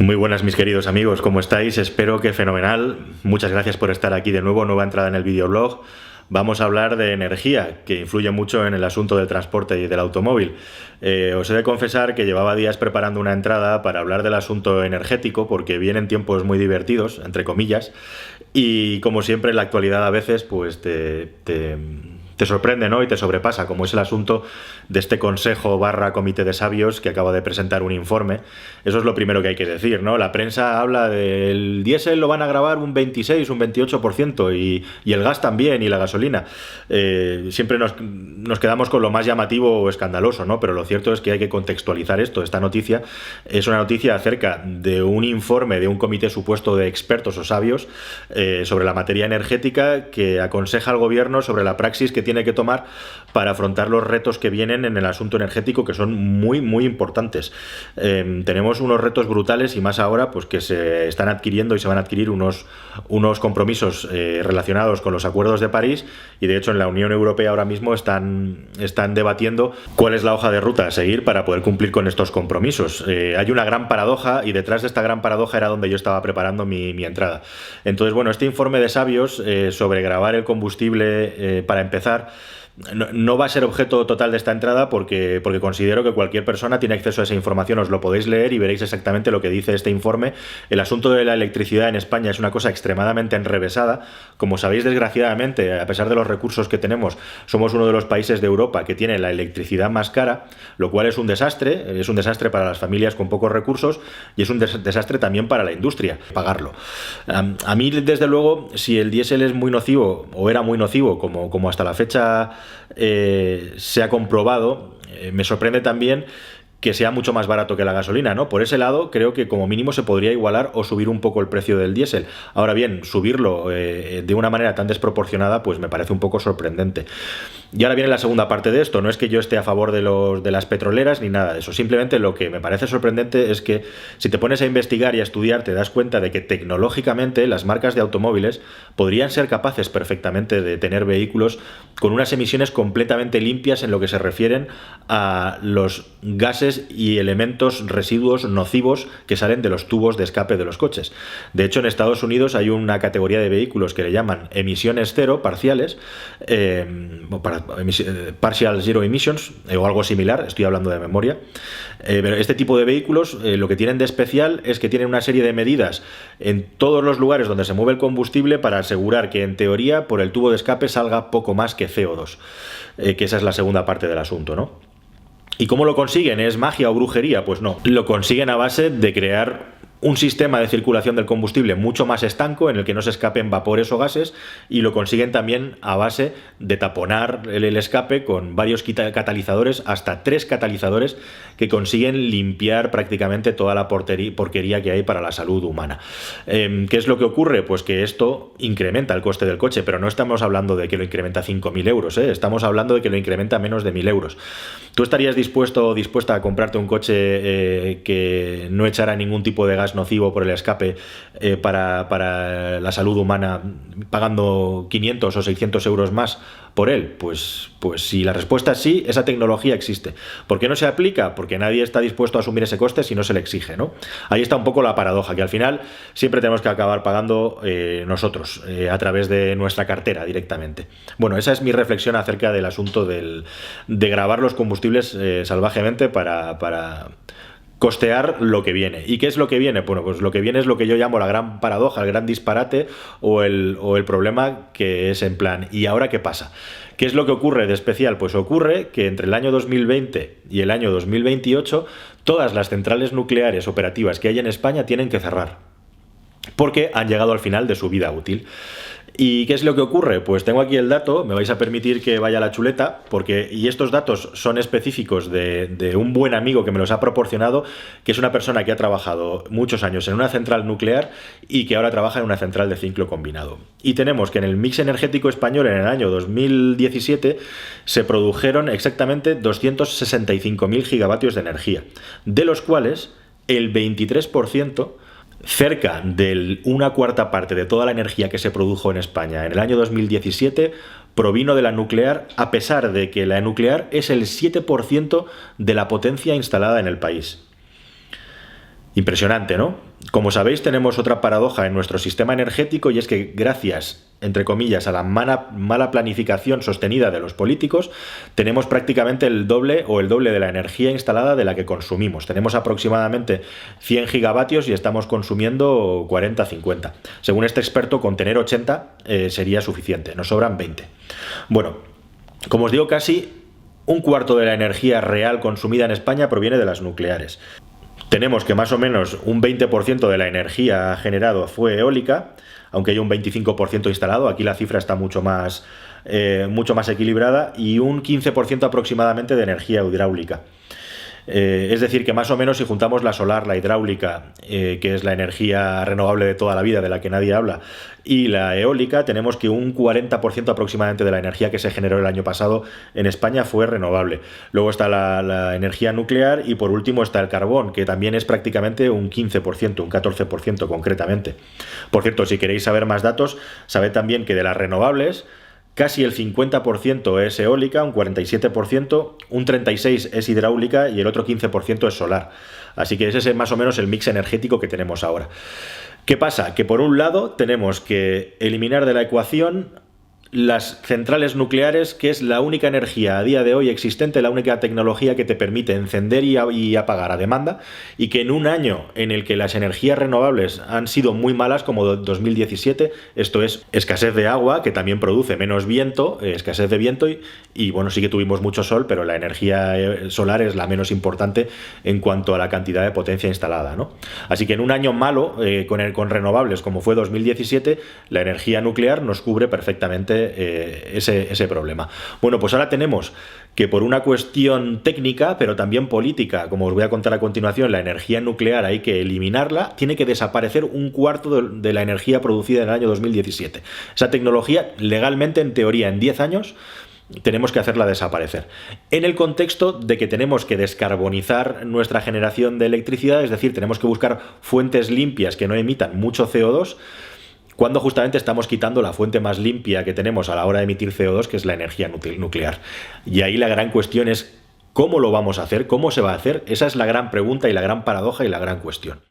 Muy buenas mis queridos amigos, ¿cómo estáis? Espero que fenomenal. Muchas gracias por estar aquí de nuevo, nueva entrada en el videoblog. Vamos a hablar de energía, que influye mucho en el asunto del transporte y del automóvil. Os he de confesar que llevaba días preparando una entrada para hablar del asunto energético, porque vienen tiempos muy divertidos, entre comillas, y como siempre en la actualidad a veces pues te sorprende, ¿no? Y te sobrepasa, como es el asunto de este consejo / comité de sabios que acaba de presentar un informe. Eso es lo primero que hay que decir, ¿no? La prensa habla del diésel lo van a grabar un 26, un 28% y el gas también y la gasolina. Siempre nos quedamos con lo más llamativo o escandaloso, ¿no? Pero lo cierto es que hay que contextualizar esto. Esta noticia es una noticia acerca de un informe de un comité supuesto de expertos o sabios sobre la materia energética que aconseja al gobierno sobre la praxis que tiene que tomar para afrontar los retos que vienen en el asunto energético, que son muy, muy importantes. Tenemos unos retos brutales y más ahora pues que se están adquiriendo y se van a adquirir unos compromisos relacionados con los acuerdos de París, y de hecho en la Unión Europea ahora mismo están debatiendo cuál es la hoja de ruta a seguir para poder cumplir con estos compromisos. Hay una gran paradoja, y detrás de esta gran paradoja era donde yo estaba preparando mi entrada. Entonces, bueno, este informe de sabios sobre gravar el combustible, para empezar, no va a ser objeto total de esta entrada porque considero que cualquier persona tiene acceso a esa información. Os lo podéis leer y veréis exactamente lo que dice este informe. El asunto de la electricidad en España es una cosa extremadamente enrevesada. Como sabéis, desgraciadamente, a pesar de los recursos que tenemos, somos uno de los países de Europa que tiene la electricidad más cara, lo cual es un desastre. Es un desastre para las familias con pocos recursos y es un desastre también para la industria, pagarlo. A mí, desde luego, si el diésel es muy nocivo, o era muy nocivo, como hasta la fecha se ha comprobado, me sorprende también que sea mucho más barato que la gasolina, ¿no? Por ese lado, creo que como mínimo se podría igualar o subir un poco el precio del diésel. Ahora bien, subirlo de una manera tan desproporcionada, pues me parece un poco sorprendente. Y ahora viene la segunda parte de esto. No es que yo esté a favor de las petroleras ni nada de eso. Simplemente lo que me parece sorprendente es que si te pones a investigar y a estudiar, te das cuenta de que tecnológicamente las marcas de automóviles podrían ser capaces perfectamente de tener vehículos con unas emisiones completamente limpias en lo que se refieren a los gases y elementos residuos nocivos que salen de los tubos de escape de los coches. De hecho, en Estados Unidos hay una categoría de vehículos que le llaman emisiones cero, parciales, partial zero emissions, o algo similar, estoy hablando de memoria. Pero este tipo de vehículos lo que tienen de especial es que tienen una serie de medidas en todos los lugares donde se mueve el combustible para asegurar que, en teoría, por el tubo de escape salga poco más que CO2, que esa es la segunda parte del asunto, ¿no? ¿Y cómo lo consiguen? ¿Es magia o brujería? Pues no. Lo consiguen a base de crear un sistema de circulación del combustible mucho más estanco en el que no se escapen vapores o gases, y lo consiguen también a base de taponar el escape con varios catalizadores, hasta 3 catalizadores que consiguen limpiar prácticamente toda la porquería que hay para la salud humana. ¿Qué es lo que ocurre? Pues que esto incrementa el coste del coche, pero no estamos hablando de que lo incrementa a 5.000 euros, estamos hablando de que lo incrementa a menos de 1.000 euros. ¿Tú estarías dispuesto o dispuesta a comprarte un coche que no echara ningún tipo de gas nocivo por el escape para la salud humana, pagando 500 o 600 euros más por él? Pues si la respuesta es sí, esa tecnología existe. ¿Por qué no se aplica? Porque nadie está dispuesto a asumir ese coste si no se le exige, ¿no? Ahí está un poco la paradoja, que al final siempre tenemos que acabar pagando nosotros, a través de nuestra cartera directamente. Bueno, esa es mi reflexión acerca del asunto de gravar los combustibles salvajemente para costear lo que viene. ¿Y qué es lo que viene? Bueno, pues lo que viene es lo que yo llamo la gran paradoja, el gran disparate o el problema, que es en plan, ¿y ahora qué pasa? ¿Qué es lo que ocurre de especial? Pues ocurre que entre el año 2020 y el año 2028 todas las centrales nucleares operativas que hay en España tienen que cerrar, porque han llegado al final de su vida útil. ¿Y qué es lo que ocurre? Pues tengo aquí el dato, me vais a permitir que vaya a la chuleta, y estos datos son específicos de un buen amigo que me los ha proporcionado, que es una persona que ha trabajado muchos años en una central nuclear y que ahora trabaja en una central de ciclo combinado. Y tenemos que en el mix energético español en el año 2017 se produjeron exactamente 265.000 gigavatios de energía, de los cuales el 23%, cerca de una cuarta parte de toda la energía que se produjo en España en el año 2017, provino de la nuclear, a pesar de que la nuclear es el 7% de la potencia instalada en el país. Impresionante, ¿no? Como sabéis, tenemos otra paradoja en nuestro sistema energético y es que gracias, entre comillas, a la mala planificación sostenida de los políticos, tenemos prácticamente el doble o el doble de la energía instalada de la que consumimos. Tenemos aproximadamente 100 gigavatios y estamos consumiendo 40-50. Según este experto, con tener 80 sería suficiente, nos sobran 20. Bueno, como os digo, casi un cuarto de la energía real consumida en España proviene de las nucleares. Tenemos que más o menos un 20% de la energía generado fue eólica, aunque hay un 25% instalado, aquí la cifra está mucho más equilibrada, y un 15% aproximadamente de energía hidráulica. Es decir, que más o menos si juntamos la solar, la hidráulica, que es la energía renovable de toda la vida, de la que nadie habla, y la eólica, tenemos que un 40% aproximadamente de la energía que se generó el año pasado en España fue renovable. Luego está la energía nuclear y por último está el carbón, que también es prácticamente un 15%, un 14% concretamente. Por cierto, si queréis saber más datos, sabed también que de las renovables, casi el 50% es eólica, un 47%, un 36% es hidráulica y el otro 15% es solar. Así que ese es más o menos el mix energético que tenemos ahora. ¿Qué pasa? Que por un lado tenemos que eliminar de la ecuación las centrales nucleares, que es la única energía a día de hoy existente, la única tecnología que te permite encender y apagar a demanda, y que en un año en el que las energías renovables han sido muy malas, como 2017, esto es escasez de agua, que también produce menos viento, escasez de viento, y bueno, sí que tuvimos mucho sol, pero la energía solar es la menos importante en cuanto a la cantidad de potencia instalada, ¿no? Así que en un año malo, con renovables, como fue 2017, la energía nuclear nos cubre perfectamente ese problema. Bueno, pues ahora tenemos que por una cuestión técnica, pero también política, como os voy a contar a continuación, la energía nuclear hay que eliminarla, tiene que desaparecer un cuarto de la energía producida en el año 2017. Esa tecnología, legalmente, en teoría, en 10 años, tenemos que hacerla desaparecer. En el contexto de que tenemos que descarbonizar nuestra generación de electricidad, es decir, tenemos que buscar fuentes limpias que no emitan mucho CO2, cuando justamente estamos quitando la fuente más limpia que tenemos a la hora de emitir CO2, que es la energía nuclear. Y ahí la gran cuestión es ¿cómo lo vamos a hacer? ¿Cómo se va a hacer? Esa es la gran pregunta y la gran paradoja y la gran cuestión.